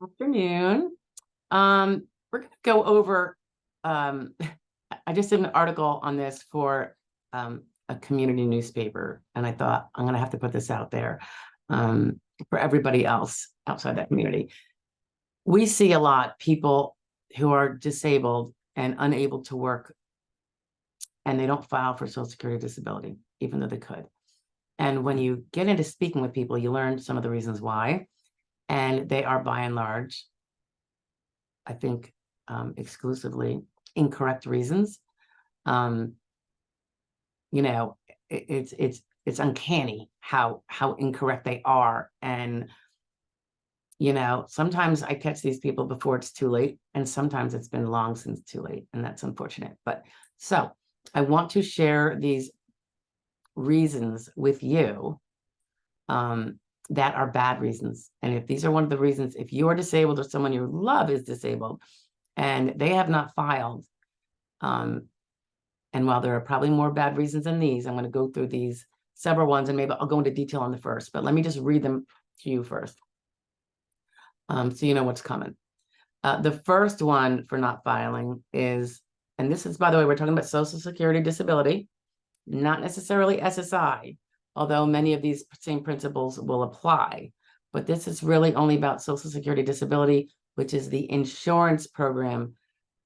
Afternoon. We're going to go over, I just did an article on this for a community newspaper, and I thought I'm going to have to put this out there for everybody else outside that community. We see a lot people who are disabled and unable to work, and they don't file for Social Security disability, even though they could. And when you get into speaking with people, you learn some of the reasons why, and they are by and large, I think, exclusively incorrect reasons. Um, you know, it's uncanny how incorrect they are, and sometimes I catch these people before it's too late, and sometimes it's been long since too late, and that's unfortunate. But so I want to share these reasons with you that are bad reasons. And if these are one of the reasons, if you are disabled or someone you love is disabled and they have not filed, and while there are probably more bad reasons than these, I'm going to go through these several ones, and maybe I'll go into detail on the first, but let me just read them to you first, so you know what's coming. The first one for not filing is, and this is, by the way, we're talking about Social Security disability, not necessarily SSI, although many of these same principles will apply. But this is really only about Social Security disability, which is the insurance program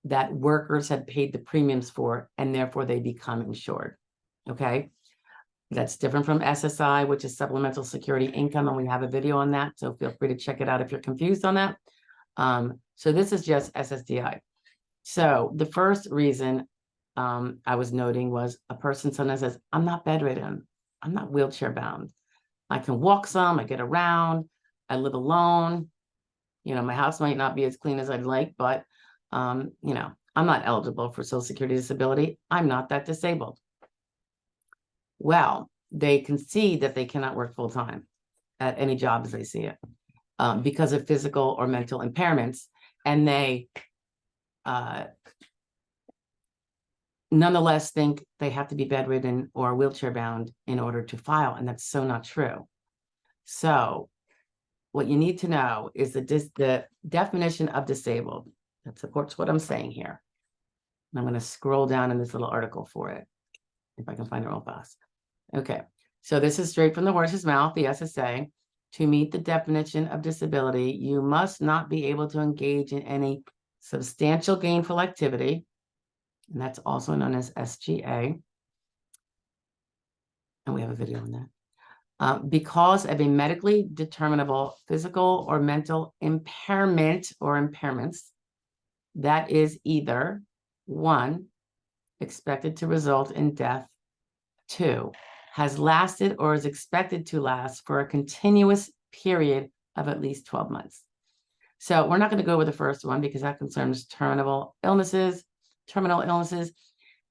that workers had paid the premiums for, and therefore they become insured. Okay. That's different from SSI, which is supplemental security income, and we have a video on that, so feel free to check it out if you're confused on that. So this is just SSDI. So the first reason I was noting was a person sometimes says, I'm not bedridden, I'm not wheelchair bound, I can walk some, I get around, I live alone, my house might not be as clean as I'd like, but I'm not eligible for Social Security disability, I'm not that disabled. Well, they concede that they cannot work full-time at any job as they see it, because of physical or mental impairments, and they nonetheless think they have to be bedridden or wheelchair bound in order to file, and that's so not true. So what you need to know is the definition of disabled that supports what I'm saying here. And I'm going to scroll down in this little article for it, if I can find it real fast. Okay, so this is straight from the horse's mouth, the SSA. To meet the definition of disability, you must not be able to engage in any substantial gainful activity, and that's also known as SGA. And we have a video on that. Because of a medically determinable physical or mental impairment or impairments that is either 1, expected to result in death, 2, has lasted or is expected to last for a continuous period of at least 12 months. So we're not going to go over the first one because that concerns terminal illnesses,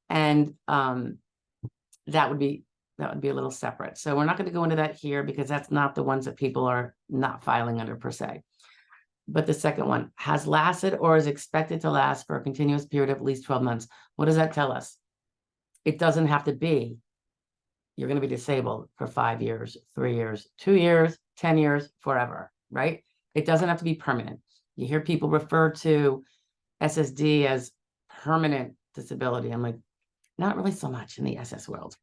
and that would be a little separate. So we're not going to go into that here because that's not the ones that people are not filing under per se. But the second one, has lasted or is expected to last for a continuous period of at least 12 months. What does that tell us? It doesn't have to be you're going to be disabled for 5 years, 3 years, 2 years, 10 years, forever, right? It doesn't have to be permanent. You hear people refer to SSD as permanent disability. I'm like, not really so much in the SS world,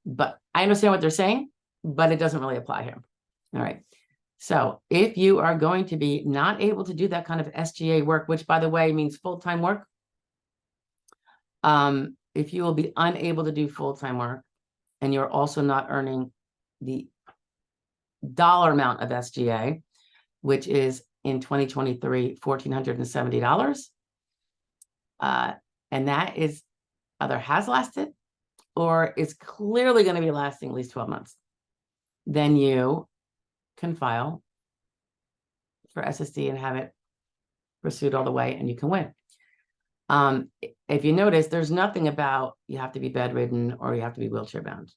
but I understand what they're saying, but it doesn't really apply here. All right. So if you are going to be not able to do that kind of SGA work, which by the way means full-time work, if you will be unable to do full-time work, and you're also not earning the dollar amount of SGA, which is in 2023, $1,470. And that is either has lasted or is clearly going to be lasting at least 12 months. Then you can file for SSD and have it pursued all the way, and you can win. If you notice, there's nothing about you have to be bedridden or you have to be wheelchair bound.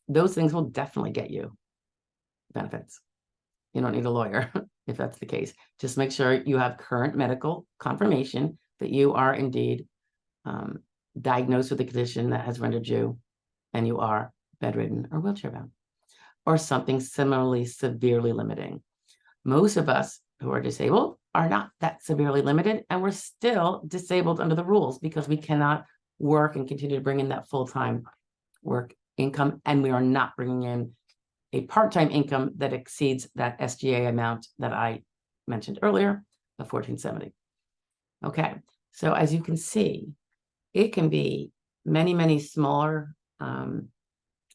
Those things will definitely get you benefits. You don't need a lawyer if that's the case. Just make sure you have current medical confirmation that you are indeed diagnosed with a condition that has rendered you, and you are bedridden or wheelchair bound, or something similarly severely limiting. Most of us who are disabled are not that severely limited, and we're still disabled under the rules because we cannot work and continue to bring in that full-time work income, and we are not bringing in a part-time income that exceeds that SGA amount that I mentioned earlier of $1,470. Okay, so as you can see, it can be many, many smaller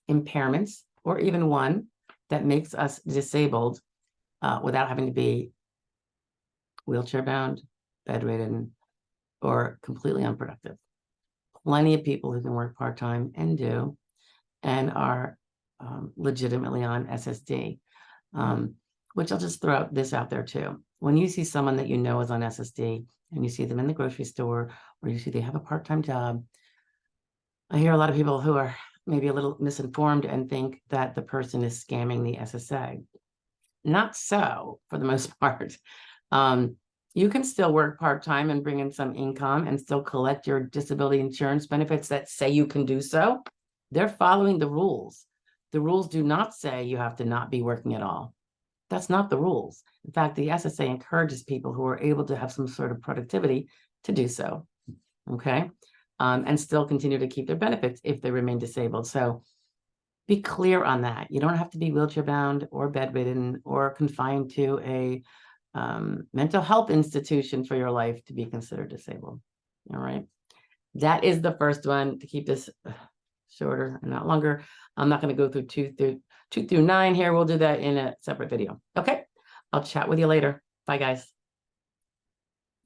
impairments, or even one that makes us disabled without having to be wheelchair bound, bedridden, or completely unproductive. Plenty of people who can work part-time and do, and are legitimately on SSD, which I'll just throw this out there too. When you see someone that you know is on SSD and you see them in the grocery store, or you see they have a part-time job, I hear a lot of people who are maybe a little misinformed and think that the person is scamming the SSA. Not so, for the most part. You can still work part-time and bring in some income and still collect your disability insurance benefits that say you can do so. They're following the rules. The rules do not say you have to not be working at all. That's not the rules. In fact, the SSA encourages people who are able to have some sort of productivity to do so, okay? And still continue to keep their benefits if they remain disabled. So be clear on that. You don't have to be wheelchair bound or bedridden or confined to a mental health institution for your life to be considered disabled. All right. That is the first one. To keep this shorter and not longer, I'm not going to go through 2 through 9 here. We'll do that in a separate video. Okay. I'll chat with you later. Bye, guys.